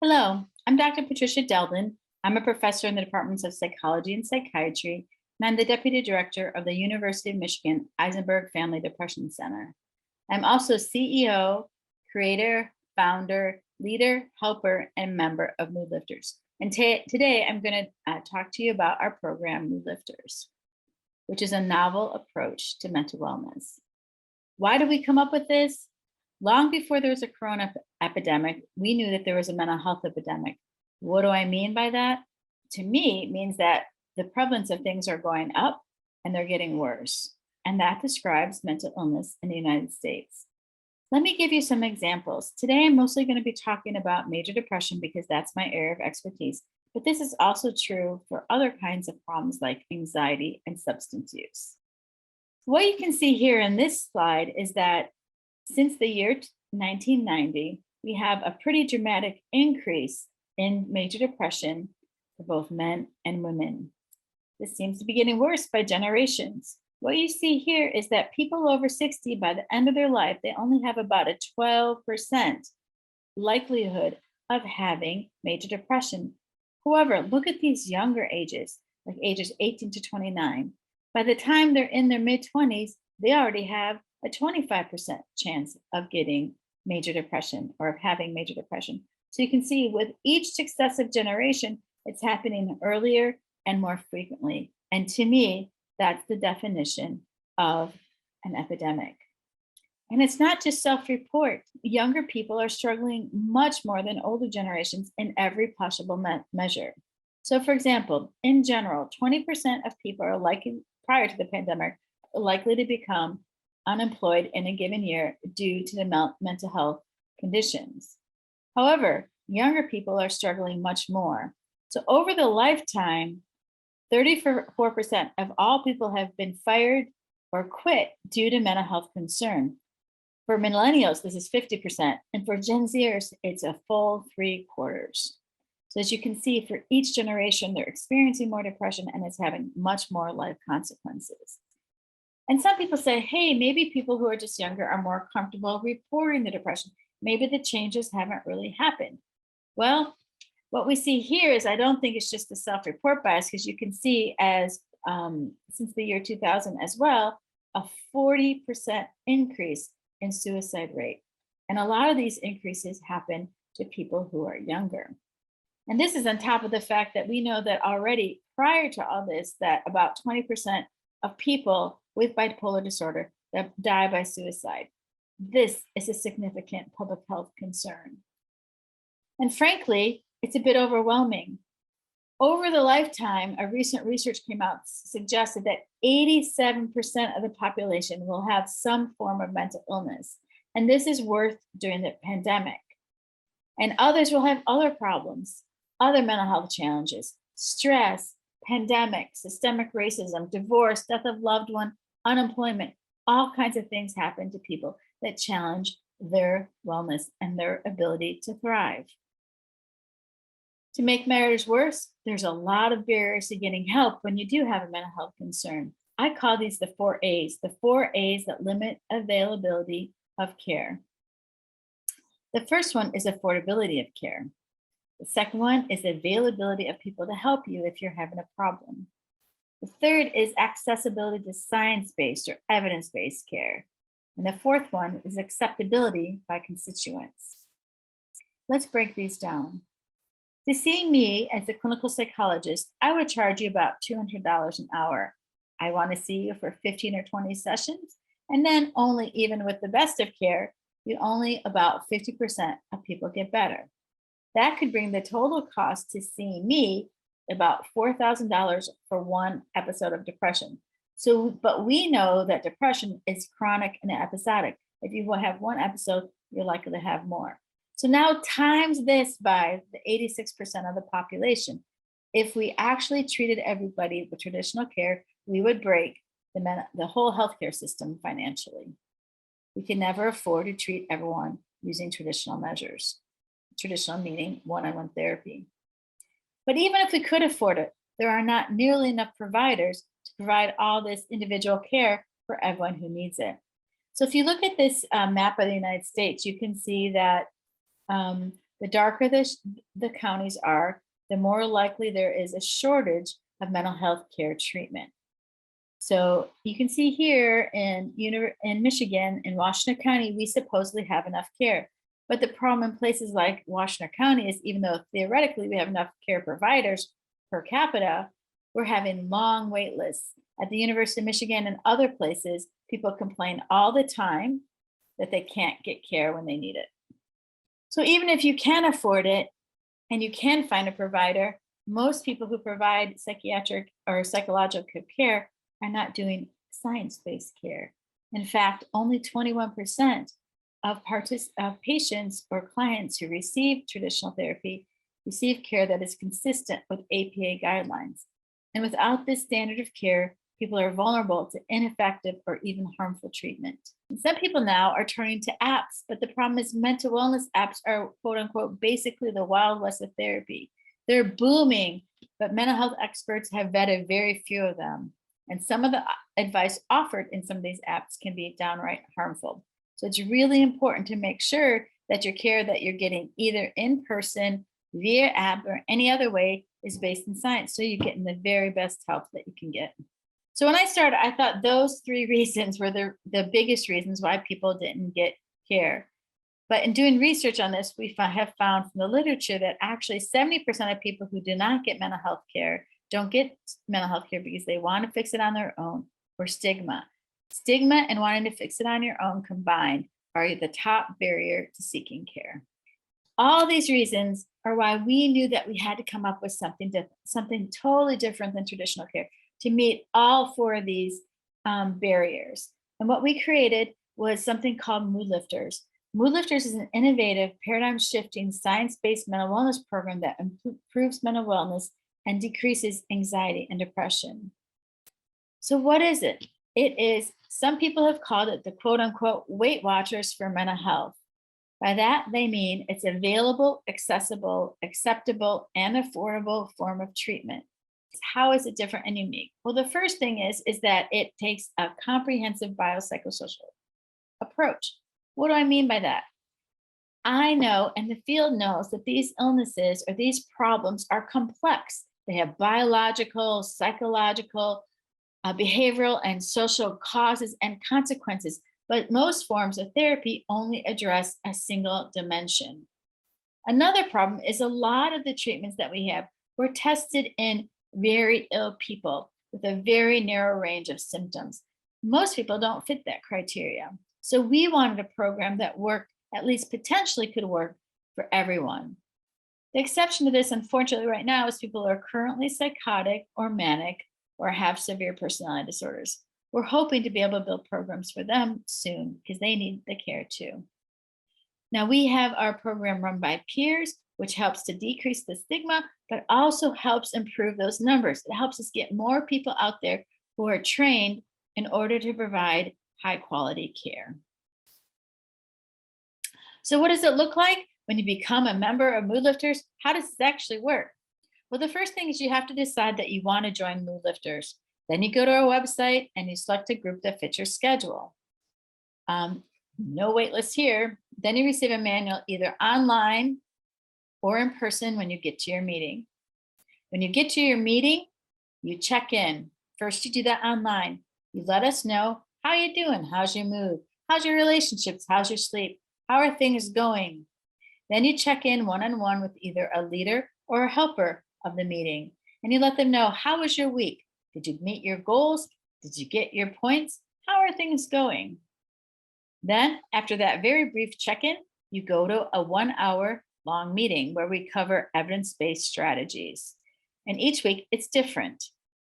Hello, I'm Dr. Patricia Delden. I'm a professor in the Departments of Psychology and Psychiatry, and I'm the Deputy Director of the University of Michigan Eisenberg Family Depression Center. I'm also CEO, creator, founder, leader, helper, and member of Mood Lifters. And today I'm going to talk to you about our program, Mood Lifters, which is a novel approach to mental wellness. Why did we come up with this? Long before there was a corona epidemic, we knew that there was a mental health epidemic. What do I mean by that? To me, it means that the prevalence of things are going up and they're getting worse. And that describes mental illness in the United States. Let me give you some examples. Today, I'm mostly going to be talking about major depression because that's my area of expertise. But this is also true for other kinds of problems like anxiety and substance use. What you can see here in this slide is that since the year 1990, we have a pretty dramatic increase in major depression for both men and women. This seems to be getting worse by generations. What you see here is that people over 60, by the end of their life, they only have about a 12% likelihood of having major depression. However, look at these younger ages, like ages 18 to 29. By the time they're in their mid 20s, they already have a 25% chance of getting major depression or of having major depression. So you can see with each successive generation, it's happening earlier and more frequently. And to me, that's the definition of an epidemic. And it's not just self-report. Younger people are struggling much more than older generations in every possible measure. So for example, in general, 20% of people are likely, prior to the pandemic, likely to become unemployed in a given year due to the mental health conditions. However, younger people are struggling much more. So over the lifetime, 34% of all people have been fired or quit due to mental health concern. For millennials, this is 50%. And for Gen Zers, it's a full 3/4. So as you can see, for each generation, they're experiencing more depression and it's having much more life consequences. And some people say, hey, maybe people who are just younger are more comfortable reporting the depression. Maybe the changes haven't really happened. Well, what we see here is I don't think it's just the self-report bias, because you can see as since the year 2000 as well, a 40% increase in suicide rate. And a lot of these increases happen to people who are younger. And this is on top of the fact that we know that already prior to all this, that about 20% of people with bipolar disorder that die by suicide. This is a significant public health concern. And frankly, it's a bit overwhelming. Over the lifetime, a recent research came out suggested that 87% of the population will have some form of mental illness. And this is worse during the pandemic. And others will have other problems, other mental health challenges, stress, pandemic, systemic racism, divorce, death of loved one, unemployment. All kinds of things happen to people that challenge their wellness and their ability to thrive. To make matters worse, there's a lot of barriers to getting help when you do have a mental health concern. I call these the 4 A's that limit availability of care. The first one is affordability of care. The second one is the availability of people to help you if you're having a problem. The third is accessibility to science-based or evidence-based care. And the fourth one is acceptability by constituents. Let's break these down. To see me as a clinical psychologist, I would charge you about $200 an hour. I want to see you for 15 or 20 sessions, and then only, even with the best of care, only about 50% of people get better. That could bring the total cost to seeing me about $4,000 for one episode of depression. So, but we know that depression is chronic and episodic. If you have one episode, you're likely to have more. So now times this by the 86% of the population. If we actually treated everybody with traditional care, we would break the whole healthcare system financially. We can never afford to treat everyone using traditional measures. Traditional meaning one-on-one therapy. But even if we could afford it, there are not nearly enough providers to provide all this individual care for everyone who needs it. So if you look at this map of the United States, you can see that The darker the counties are, the more likely there is a shortage of mental health care treatment. So you can see here in Michigan, in Washington County, we supposedly have enough care. But the problem in places like Washington County is, even though theoretically we have enough care providers per capita, we're having long wait lists. At the University of Michigan and other places, people complain all the time that they can't get care when they need it. So even if you can afford it and you can find a provider, most people who provide psychiatric or psychological care are not doing science-based care. In fact, only 21% of patients or clients who receive traditional therapy receive care that is consistent with APA guidelines. And without this standard of care, people are vulnerable to ineffective or even harmful treatment. And some people now are turning to apps, but the problem is mental wellness apps are, quote unquote, basically the Wild West of therapy. They're booming, but mental health experts have vetted very few of them. And some of the advice offered in some of these apps can be downright harmful. So it's really important to make sure that your care that you're getting either in person, via app, or any other way is based in science, so you're getting the very best help that you can get. So when I started, I thought those three reasons were the biggest reasons why people didn't get care. But in doing research on this, we have found from the literature that actually 70% of people who do not get mental health care don't get mental health care because they want to fix it on their own, or stigma. Stigma and wanting to fix it on your own combined are the top barrier to seeking care. All these reasons are why we knew that we had to come up with something different, something totally different than traditional care to meet all four of these barriers. And what we created was something called Mood Lifters. Mood Lifters is an innovative, paradigm-shifting, science-based mental wellness program that improves mental wellness and decreases anxiety and depression. So what is it? It is, some people have called it the quote unquote Weight Watchers for mental health. By that, they mean it's available, accessible, acceptable, and affordable form of treatment. How is it different and unique? Well, the first thing is that it takes a comprehensive biopsychosocial approach. What do I mean by that? I know, and the field knows, that these illnesses or these problems are complex. They have biological, psychological, behavioral, and social causes and consequences, but most forms of therapy only address a single dimension. Another problem is a lot of the treatments that we have were tested in very ill people with a very narrow range of symptoms. Most people don't fit that criteria. So we wanted a program that worked, at least potentially could work, for everyone. The exception to this, unfortunately, right now is people who are currently psychotic or manic or have severe personality disorders. We're hoping to be able to build programs for them soon because they need the care too. Now we have our program run by peers, which helps to decrease the stigma, but also helps improve those numbers. It helps us get more people out there who are trained in order to provide high quality care. So what does it look like when you become a member of Mood Lifters? How does this actually work? Well, the first thing is you have to decide that you want to join Mood Lifters. Then you go to our website and you select a group that fits your schedule. No wait list here. Then you receive a manual either online or in person when you get to your meeting. When you get to your meeting, you check in. First, you do that online. You let us know how you doing, how's your mood, how's your relationships, how's your sleep, how are things going. Then you check in one-on-one with either a leader or a helper of the meeting, and you let them know, how was your week? Did you meet your goals? Did you get your points? How are things going? Then, after that very brief check-in, you go to a 1 hour long meeting where we cover evidence-based strategies. And each week it's different.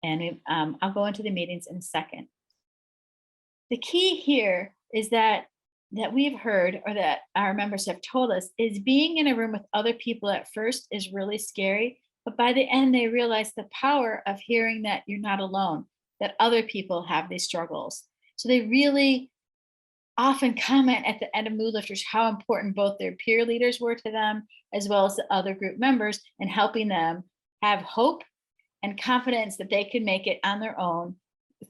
And I'll go into the meetings in a second. The key here is that we've heard, or that our members have told us, is being in a room with other people at first is really scary. But by the end, they realize the power of hearing that you're not alone, that other people have these struggles. So they really often comment at the end of Mood Lifters how important both their peer leaders were to them, as well as the other group members, in helping them have hope and confidence that they can make it on their own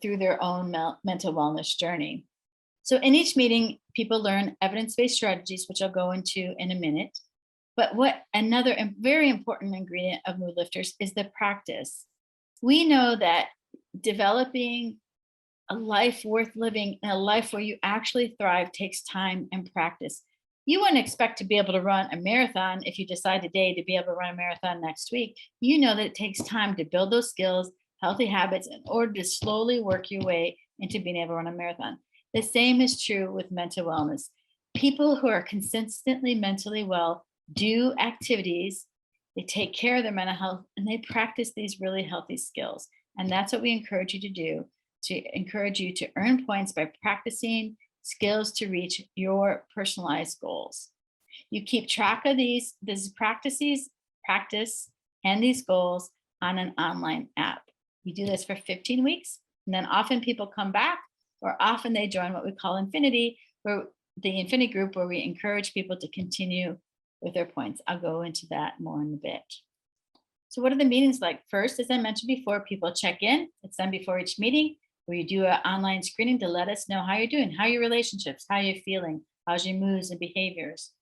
through their own mental wellness journey. So in each meeting, people learn evidence-based strategies, which I'll go into in a minute. But what another very important ingredient of mood lifters is the practice. We know that developing a life worth living and a life where you actually thrive takes time and practice. You wouldn't expect to be able to run a marathon if you decide today to be able to run a marathon next week. You know that it takes time to build those skills, healthy habits in order to slowly work your way into being able to run a marathon. The same is true with mental wellness. People who are consistently mentally well do activities, they take care of their mental health, and they practice these really healthy skills. And that's what we encourage you to do, to encourage you to earn points by practicing skills to reach your personalized goals. You keep track of these practice and these goals on an online app. You do this for 15 weeks, and then often people come back, or often they join what we call Infinity, where the Infinity group, where we encourage people to continue with their points. I'll go into that more in a bit. So what are the meetings like? First, as I mentioned before, people check in. It's done before each meeting, where you do an online screening to let us know how you're doing, how are your relationships, how you're feeling, how's your moods and behaviors.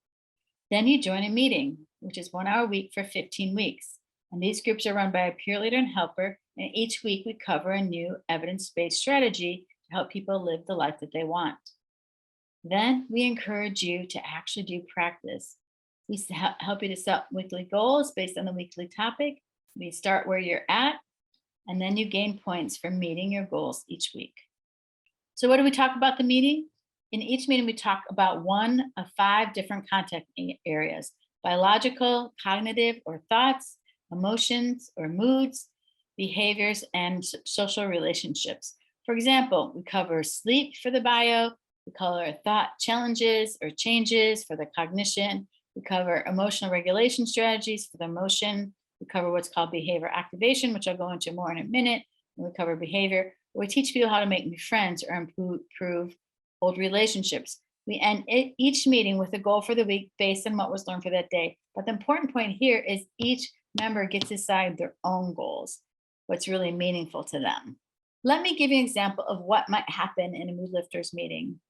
Then you join a meeting, which is 1 hour a week for 15 weeks. And these groups are run by a peer leader and helper. And each week we cover a new evidence-based strategy to help people live the life that they want. Then we encourage you to actually do practice. We help you to set weekly goals based on the weekly topic. We start where you're at, and then you gain points for meeting your goals each week. So what do we talk about the meeting? In each meeting, we talk about one of 5 different content areas: biological, cognitive, or thoughts, emotions or moods, behaviors, and social relationships. For example, we cover sleep for the bio, we cover thought challenges or changes for the cognition, we cover emotional regulation strategies for the emotion, we cover what's called behavior activation, which I'll go into more in a minute, and we cover behavior. We teach people how to make new friends or improve old relationships. We end each meeting with a goal for the week based on what was learned for that day. But the important point here is each member gets to decide their own goals, what's really meaningful to them. Let me give you an example of what might happen in a Mood Lifters meeting.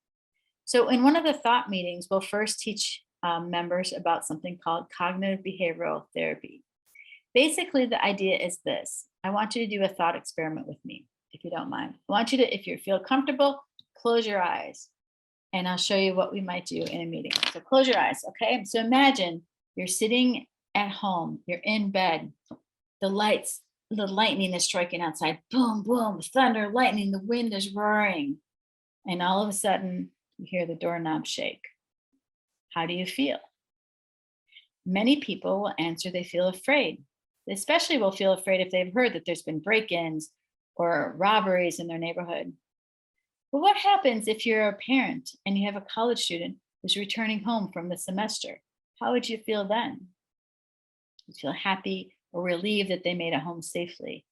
So in one of the thought meetings, we'll first teach members about something called cognitive behavioral therapy. Basically, the idea is this. I want you to do a thought experiment with me, if you don't mind. I want you to, if you feel comfortable, close your eyes, and I'll show you what we might do in a meeting. So close your eyes, okay? So imagine you're sitting at home, you're in bed, the lightning is striking outside, boom, boom, thunder, lightning, the wind is roaring, and all of a sudden you hear the doorknob shake. How do you feel? Many people will answer they feel afraid. They especially will feel afraid if they've heard that there's been break-ins or robberies in their neighborhood. But what happens if you're a parent and you have a college student who's returning home from the semester? How would you feel then? You'd feel happy or relieved that they made it home safely.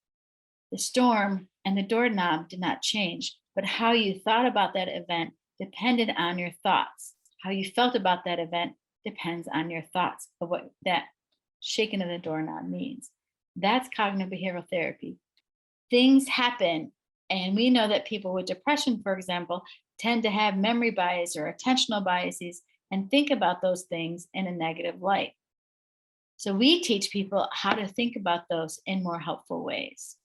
The storm and the doorknob did not change, but how you thought about that event depended on your thoughts. How you felt about that event depends on your thoughts of what that shaking of the doorknob means. That's cognitive behavioral therapy. Things happen, and we know that people with depression, for example, tend to have memory bias or attentional biases and think about those things in a negative light. So we teach people how to think about those in more helpful ways.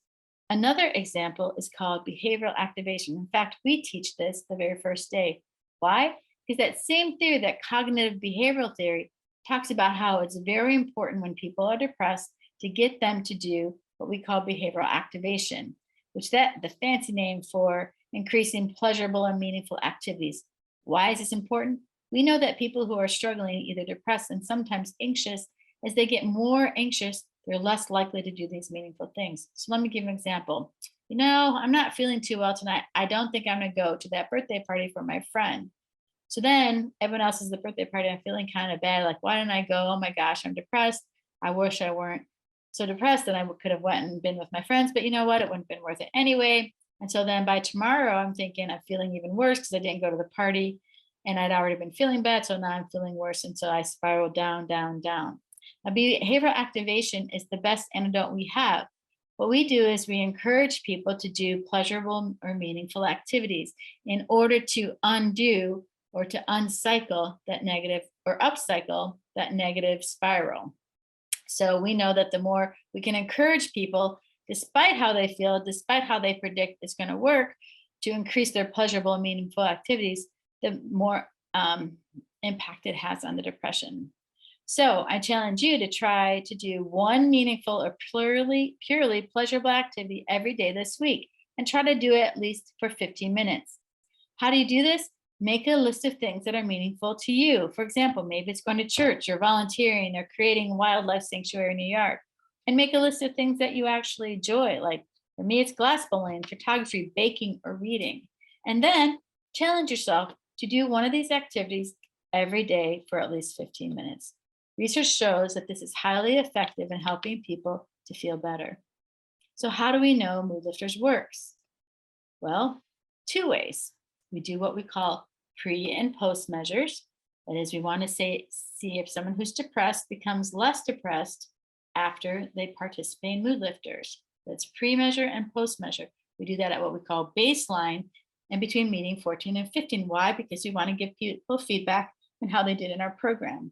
Another example is called behavioral activation. In fact, we teach this the very first day. Why? Because that same theory, that cognitive behavioral theory, talks about how it's very important when people are depressed to get them to do what we call behavioral activation, which the fancy name for increasing pleasurable and meaningful activities. Why is this important? We know that people who are struggling, either depressed and sometimes anxious, as they get more anxious, they're less likely to do these meaningful things. So let me give an example. I'm not feeling too well tonight. I don't think I'm gonna go to that birthday party for my friend. So then everyone else is the birthday party. I'm feeling kind of bad. Like, why didn't I go? Oh my gosh, I'm depressed. I wish I weren't so depressed and I could have went and been with my friends, but you know what? It wouldn't have been worth it anyway. And so then by tomorrow, I'm thinking I'm feeling even worse because I didn't go to the party and I'd already been feeling bad. So now I'm feeling worse. And so I spiral down, down, down. Now, behavioral activation is the best antidote we have. What we do is we encourage people to do pleasurable or meaningful activities in order to undo or to uncycle that negative or upcycle that negative spiral. So we know that the more we can encourage people, despite how they feel, despite how they predict it's going to work, to increase their pleasurable and meaningful activities, the more impact it has on the depression. So I challenge you to try to do one meaningful or purely pleasurable activity every day this week, and try to do it at least for 15 minutes. How do you do this? Make a list of things that are meaningful to you. For example, maybe it's going to church or volunteering or creating a wildlife sanctuary in your yard. And make a list of things that you actually enjoy. Like for me, it's glass blowing, photography, baking, or reading. And then challenge yourself to do one of these activities every day for at least 15 minutes. Research shows that this is highly effective in helping people to feel better. So how do we know Mood Lifters works? Well, two ways. We do what we call pre and post measures. That is, we want to see if someone who's depressed becomes less depressed after they participate in Mood Lifters. That's pre-measure and post-measure. We do that at what we call baseline and between meeting 14 and 15. Why? Because we want to give people feedback on how they did in our program.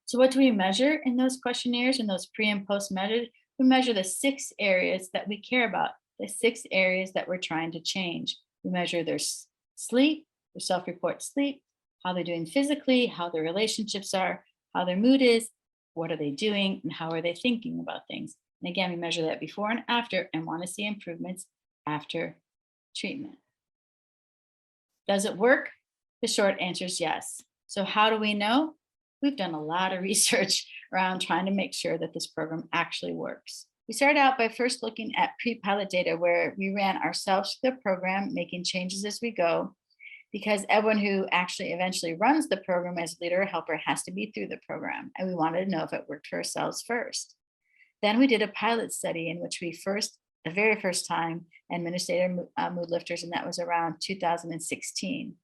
So what do we measure in those questionnaires and those pre and post measures? We measure the 6 areas that we care about, the 6 areas that we're trying to change. We measure their sleep, their self-report sleep, how they're doing physically, how their relationships are, how their mood is, what are they doing, and how are they thinking about things. And again, we measure that before and after and want to see improvements after treatment. Does it work? The short answer is yes. So how do we know? We've done a lot of research around trying to make sure that this program actually works. We started out by first looking at pre-pilot data where we ran ourselves through the program, making changes as we go, because everyone who actually eventually runs the program as leader or helper has to be through the program. And we wanted to know if it worked for ourselves first. Then we did a pilot study in which we the very first time, administered Mood Lifters, and that was around 2016.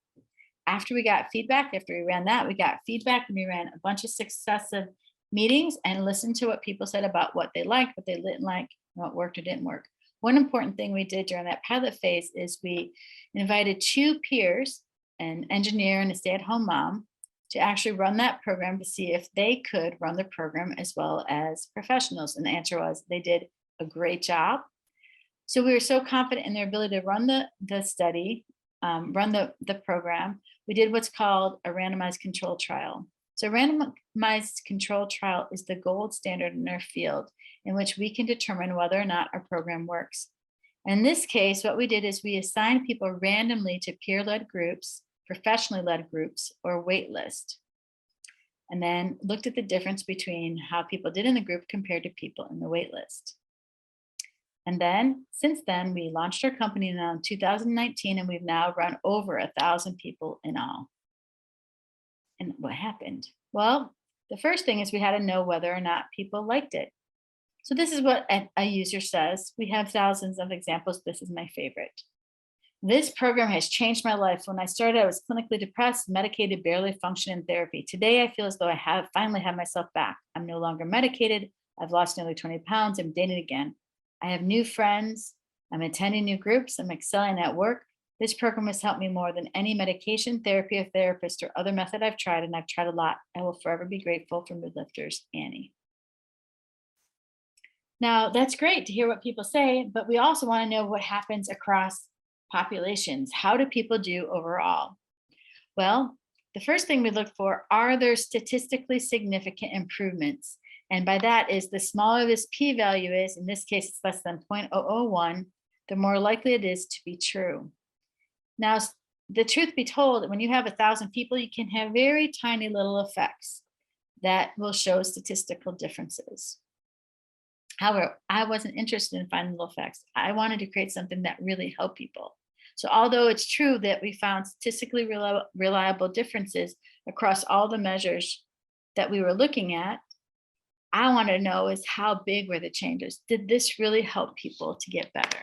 After we got feedback, after we ran that, we got feedback and we ran a bunch of successive meetings and listened to what people said about what they liked, what they didn't like, what worked or didn't work. One important thing we did during that pilot phase is we invited 2 peers, an engineer and a stay-at-home mom, to actually run that program to see if they could run the program as well as professionals. And the answer was they did a great job. So we were so confident in their ability to run the study, run the program. We did what's called a randomized control trial. So a randomized control trial is the gold standard in our field in which we can determine whether or not our program works. In this case, what we did is we assigned people randomly to peer-led groups, professionally led groups, or wait list, and then looked at the difference between how people did in the group compared to people in the wait list. And then, since then, we launched our company in 2019, and we've now run over 1,000 people in all. And what happened? Well, the first thing is we had to know whether or not people liked it. So this is what a user says. We have thousands of examples. This is my favorite. This program has changed my life. When I started, I was clinically depressed, medicated, barely functioning in therapy. Today, I feel as though I finally have myself back. I'm no longer medicated. I've lost nearly 20 pounds. I'm dating again. I have new friends. I'm attending new groups. I'm excelling at work. This program has helped me more than any medication, therapy, or therapist, or other method I've tried, and I've tried a lot. I will forever be grateful for Mood Lifters, Annie. Now, that's great to hear what people say, but we also want to know what happens across populations. How do people do overall? Well, the first thing we look for, are there statistically significant improvements? And by that is the smaller this p-value is, in this case, it's less than 0.001, the more likely it is to be true. Now, the truth be told, when you have 1,000 people, you can have very tiny little effects that will show statistical differences. However, I wasn't interested in finding little effects. I wanted to create something that really helped people. So although it's true that we found statistically reliable differences across all the measures that we were looking at, I wanted to know is how big were the changes? Did this really help people to get better?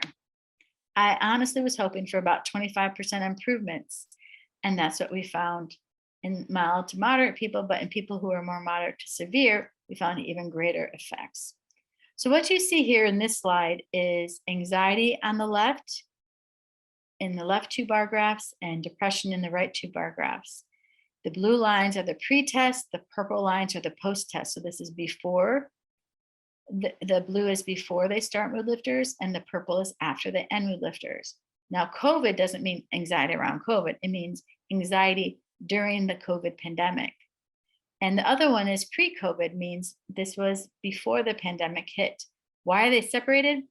I honestly was hoping for about 25% improvements. And that's what we found in mild to moderate people, but in people who are more moderate to severe, we found even greater effects. So what you see here in this slide is anxiety on the left, in the left 2 bar graphs, and depression in the right 2 bar graphs. The blue lines are the pre-test, the purple lines are the post-test. So this is before, the blue is before they start mood lifters, and the purple is after they end mood lifters. Now, COVID doesn't mean anxiety around COVID. It means anxiety during the COVID pandemic. And the other one is pre-COVID, means this was before the pandemic hit. Why are they separated?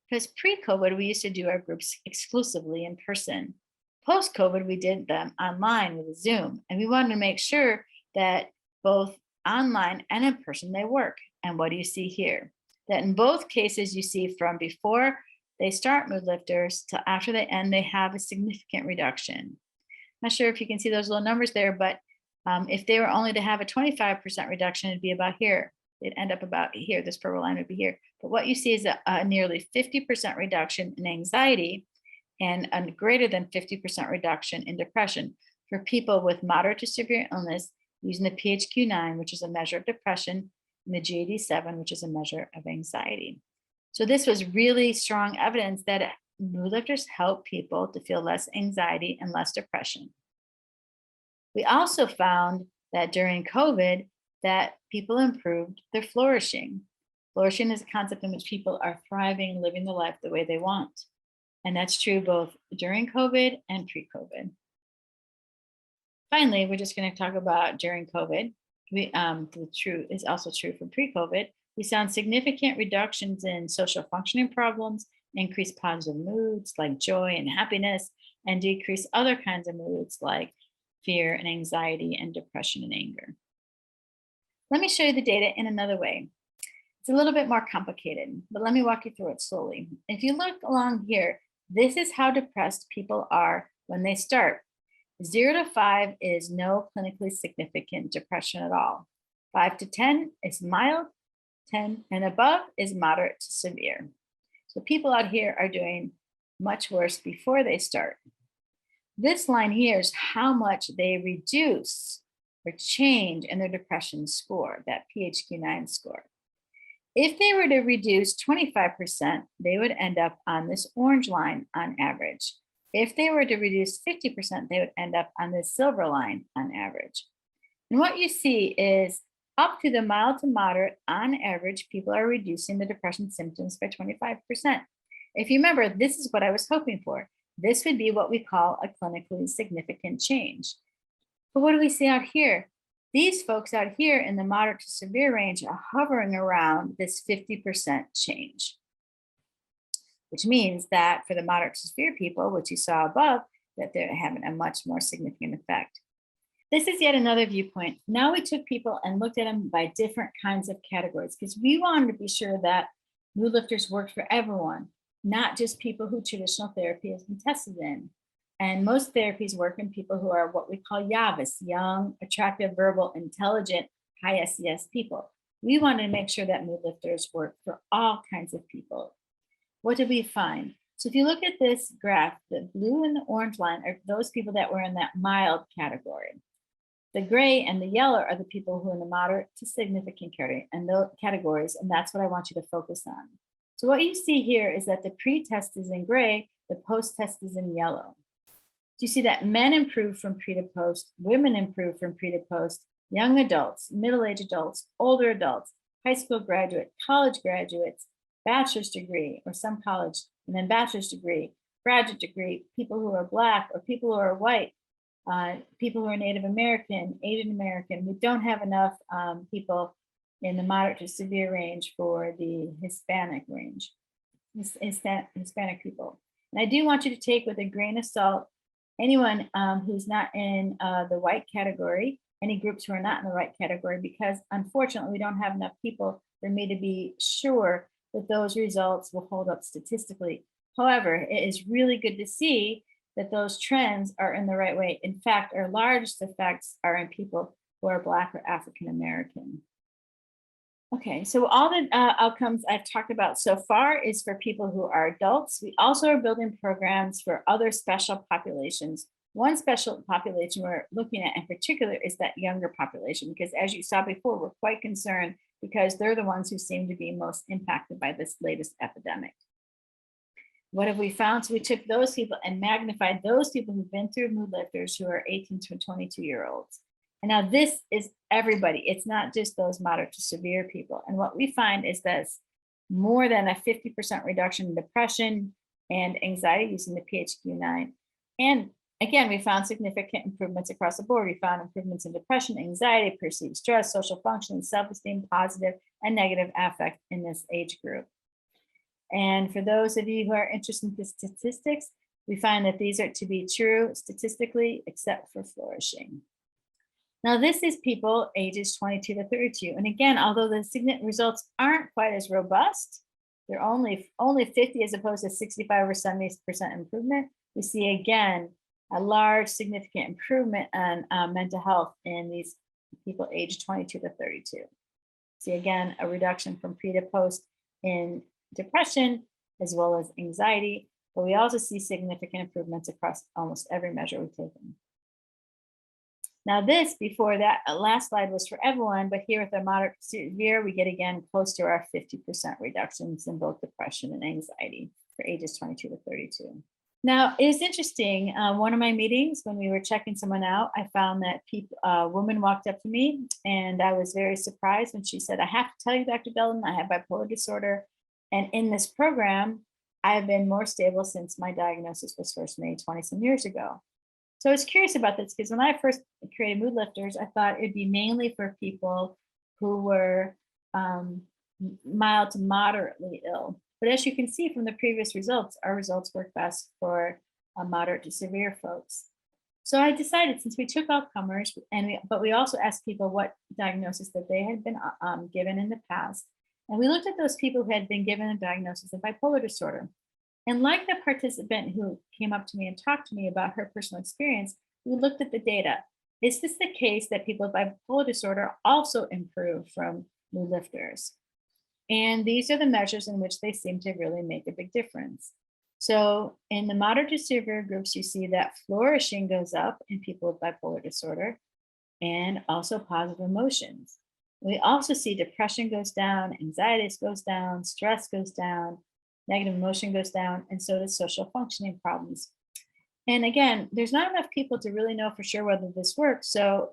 Because pre-COVID, we used to do our groups exclusively in person. Post-COVID, we did them online with Zoom. And we wanted to make sure that both online and in person, they work. And what do you see here? That in both cases, you see from before they start mood lifters to after they end, they have a significant reduction. Not sure if you can see those little numbers there, but if they were only to have a 25% reduction, it'd be about here. It'd end up about here. This purple line would be here. But what you see is a nearly 50% reduction in anxiety and a greater than 50% reduction in depression for people with moderate to severe illness using the PHQ-9, which is a measure of depression, and the GAD-7, which is a measure of anxiety. So this was really strong evidence that mood lifters help people to feel less anxiety and less depression. We also found that during COVID, that people improved their flourishing. Flourishing is a concept in which people are thriving, living the life the way they want. And that's true both during COVID and pre-COVID. Finally, we're just going to talk about during COVID. The true is also true for pre-COVID. We found significant reductions in social functioning problems, increased positive moods like joy and happiness, and decreased other kinds of moods like fear and anxiety and depression and anger. Let me show you the data in another way. It's a little bit more complicated, but let me walk you through it slowly. If you look along here, this is how depressed people are when they start. 0 to 5 is no clinically significant depression at all. 5 to 10 is mild, 10 and above is moderate to severe. So people out here are doing much worse before they start. This line here is how much they reduce or change in their depression score, that PHQ-9 score. If they were to reduce 25%, they would end up on this orange line on average. If they were to reduce 50%, they would end up on this silver line on average. And what you see is up to the mild to moderate, on average, people are reducing the depression symptoms by 25%. If you remember, this is what I was hoping for. This would be what we call a clinically significant change. But what do we see out here? These folks out here in the moderate to severe range are hovering around this 50% change, which means that for the moderate to severe people, which you saw above, that they're having a much more significant effect. This is yet another viewpoint. Now we took people and looked at them by different kinds of categories because we wanted to be sure that mood lifters worked for everyone, not just people who traditional therapy has been tested in. And most therapies work in people who are what we call YAVIS, young, attractive, verbal, intelligent, high SES people. We wanted to make sure that mood lifters work for all kinds of people. What did we find? So if you look at this graph, the blue and the orange line are those people that were in that mild category. The gray and the yellow are the people who are in the moderate to significant categories, and that's what I want you to focus on. So what you see here is that the pre-test is in gray, the post-test is in yellow. So you see that men improve from pre to post, women improve from pre to post, young adults, middle-aged adults, older adults, high school graduate, college graduates, bachelor's degree or some college, and then bachelor's degree, graduate degree, people who are Black or people who are white, people who are Native American, Asian American. We don't have enough people in the moderate to severe range for the Hispanic range, Hispanic people. And I do want you to take with a grain of salt anyone who's not in the white category, any groups who are not in the right category, because unfortunately we don't have enough people for me to be sure that those results will hold up statistically. However, it is really good to see that those trends are in the right way. In fact, our largest effects are in people who are Black or African American. Okay, so all the outcomes I've talked about so far is for people who are adults. We also are building programs for other special populations. One special population we're looking at in particular is that younger population, because as you saw before, we're quite concerned because they're the ones who seem to be most impacted by this latest epidemic. What have we found? So we took those people and magnified those people who've been through mood lifters who are 18 to 22-year-olds. And now this is everybody. It's not just those moderate to severe people. And what we find is that more than a 50% reduction in depression and anxiety using the PHQ-9. And again, we found significant improvements across the board. We found improvements in depression, anxiety, perceived stress, social functioning, self-esteem, positive and negative affect in this age group. And for those of you who are interested in the statistics, we find that these are to be true statistically, except for flourishing. Now, this is people ages 22 to 32. And again, although the significant results aren't quite as robust, they're only 50 as opposed to 65 or 70% improvement. We see again a large significant improvement on mental health in these people aged 22 to 32. See again a reduction from pre to post in depression as well as anxiety, but we also see significant improvements across almost every measure we've taken. Now this, before that, last slide was for everyone, but here with the moderate to severe, we get again close to our 50% reductions in both depression and anxiety for ages 22 to 32. Now it's interesting, one of my meetings when we were checking someone out, I found that a woman walked up to me and I was very surprised when she said, I have to tell you, Dr. Belden, I have bipolar disorder. And in this program, I have been more stable since my diagnosis was first made 20 some years ago. So I was curious about this because when I first created Mood Lifters, I thought it'd be mainly for people who were mild to moderately ill. But as you can see from the previous results, our results work best for moderate to severe folks. So I decided, since we took all comers, but we also asked people what diagnosis that they had been given in the past. And we looked at those people who had been given a diagnosis of bipolar disorder. And like the participant who came up to me and talked to me about her personal experience, we looked at the data. Is this the case that people with bipolar disorder also improve from Mood Lifters? And these are the measures in which they seem to really make a big difference. So in the moderate to severe groups, you see that flourishing goes up in people with bipolar disorder and also positive emotions. We also see depression goes down, anxiety goes down, stress goes down, negative emotion goes down, and so does social functioning problems. And again, there's not enough people to really know for sure whether this works. So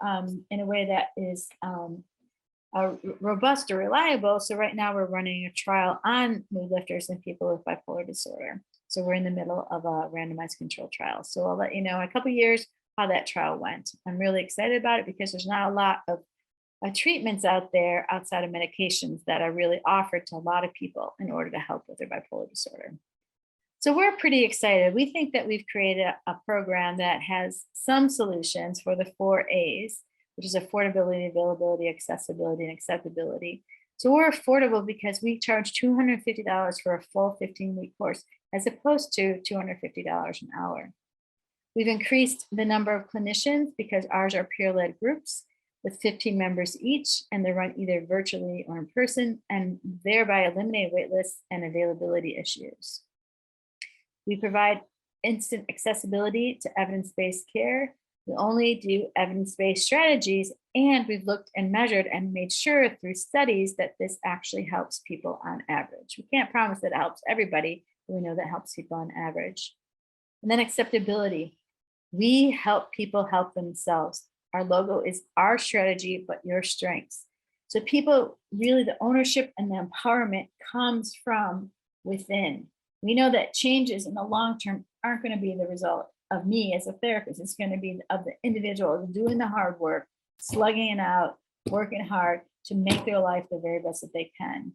in a way that is robust or reliable. So right now we're running a trial on Mood Lifters in people with bipolar disorder. So we're in the middle of a randomized control trial. So I'll let you know in a couple of years how that trial went. I'm really excited about it because there's not a lot of treatments out there outside of medications that are really offered to a lot of people in order to help with their bipolar disorder. So we're pretty excited. We think that we've created a program that has some solutions for the 4 A's, which is affordability, availability, accessibility, and acceptability. So we're affordable because we charge $250 for a full 15-week course, as opposed to $250 an hour. We've increased the number of clinicians because ours are peer-led groups with 15 members each, and they're run either virtually or in person, and thereby eliminate wait lists and availability issues. We provide instant accessibility to evidence-based care. We only do evidence-based strategies, and we've looked and measured and made sure through studies that this actually helps people on average. We can't promise that it helps everybody, but we know that helps people on average. And then acceptability. We help people help themselves. Our logo is our strategy, but your strengths. So people, really the ownership and the empowerment comes from within. We know that changes in the long term aren't going to be the result of me as a therapist. It's going to be of the individual doing the hard work, slugging it out, working hard to make their life the very best that they can.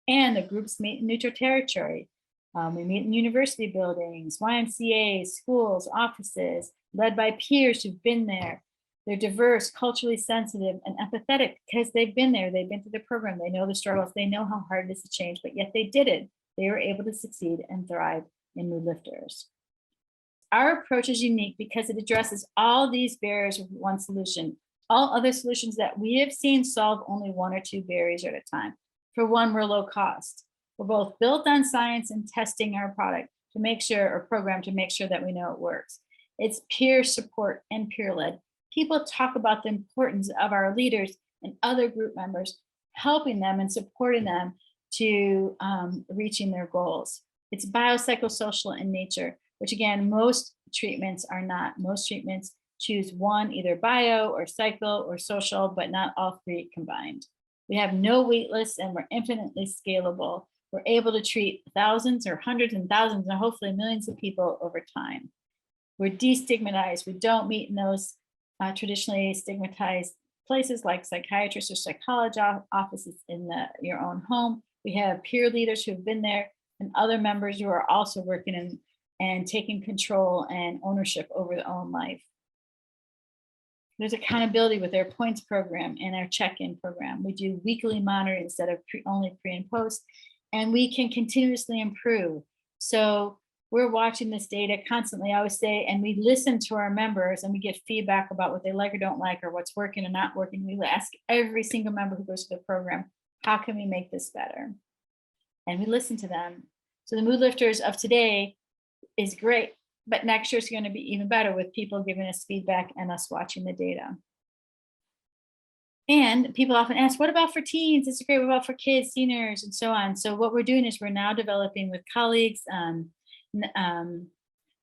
And the groups meet in neutral territory. We meet in university buildings, YMCA's, schools, offices, led by peers who've been there. They're diverse, culturally sensitive, and empathetic because they've been there. They've been through the program. They know the struggles. They know how hard it is to change, but yet they did it. They were able to succeed and thrive in Mood Lifters. Our approach is unique because it addresses all these barriers with one solution. All other solutions that we have seen solve only 1 or 2 barriers at a time. For one, we're low cost. We're both built on science and testing our product to make sure, or program to make sure that we know it works. It's peer support and peer-led. People talk about the importance of our leaders and other group members, helping them and supporting them to reaching their goals. It's biopsychosocial in nature, which again, most treatments are not. Most treatments Choose one, either bio or cycle or social, but not all three combined. We have no wait lists and we're infinitely scalable. We're able to treat thousands or hundreds and thousands and hopefully millions of people over time. We're destigmatized. We don't meet in those traditionally stigmatized places like psychiatrists or psychology offices in your own home. We have peer leaders who've been there and other members who are also working and taking control and ownership over their own life. There's accountability with our points program and our check-in program. We do weekly monitoring instead of only pre and post, and we can continuously improve. So we're watching this data constantly, I always say, and we listen to our members and we get feedback about what they like or don't like or what's working and not working. We ask every single member who goes to the program, how can we make this better? And we listen to them. So the Mood Lifters of today is great, but next year is going to be even better with people giving us feedback and us watching the data. And people often ask, what about for teens? This is great. What about for kids, seniors, and so on? So what we're doing is we're now developing with colleagues.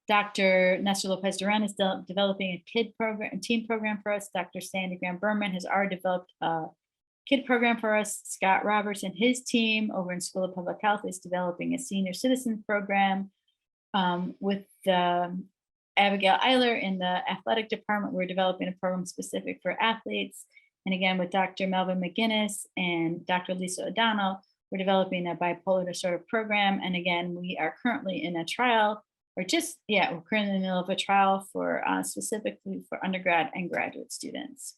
Dr. Nestor Lopez Duran is developing a teen program for us. Dr. Sandy Graham Berman has already developed a kid program for us. Scott Roberts and his team over in School of Public Health is developing a senior citizen program. With Abigail Eiler in the athletic department, we're developing a program specific for athletes. And again, with Dr. Melvin McGinnis and Dr. Lisa O'Donnell, we're developing a bipolar disorder program. And again, we are currently in a trial, we're currently in the middle of a trial for specifically for undergrad and graduate students.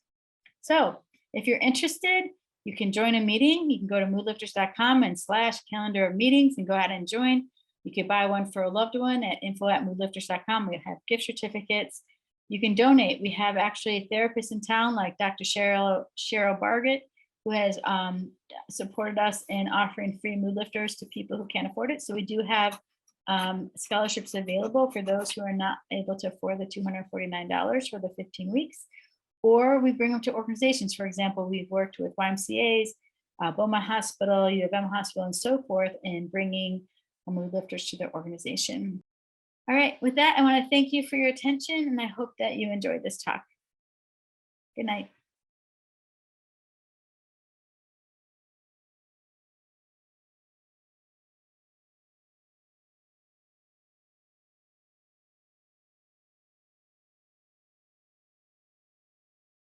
So if you're interested, you can join a meeting. You can go to moodlifters.com and /calendar of meetings and go ahead and join. You could buy one for a loved one at info@moodlifters.com. We have gift certificates. You can donate. We have actually therapists in town like Dr. Cheryl Bargett, who has supported us in offering free mood lifters to people who can't afford it. So we do have scholarships available for those who are not able to afford the $249 for the 15 weeks. Or we bring them to organizations. For example, we've worked with YMCA's, Beaumont Hospital, U of M Hospital, and so forth in bringing mood lifters to their organization. All right, with that, I want to thank you for your attention, and I hope that you enjoyed this talk. Good night.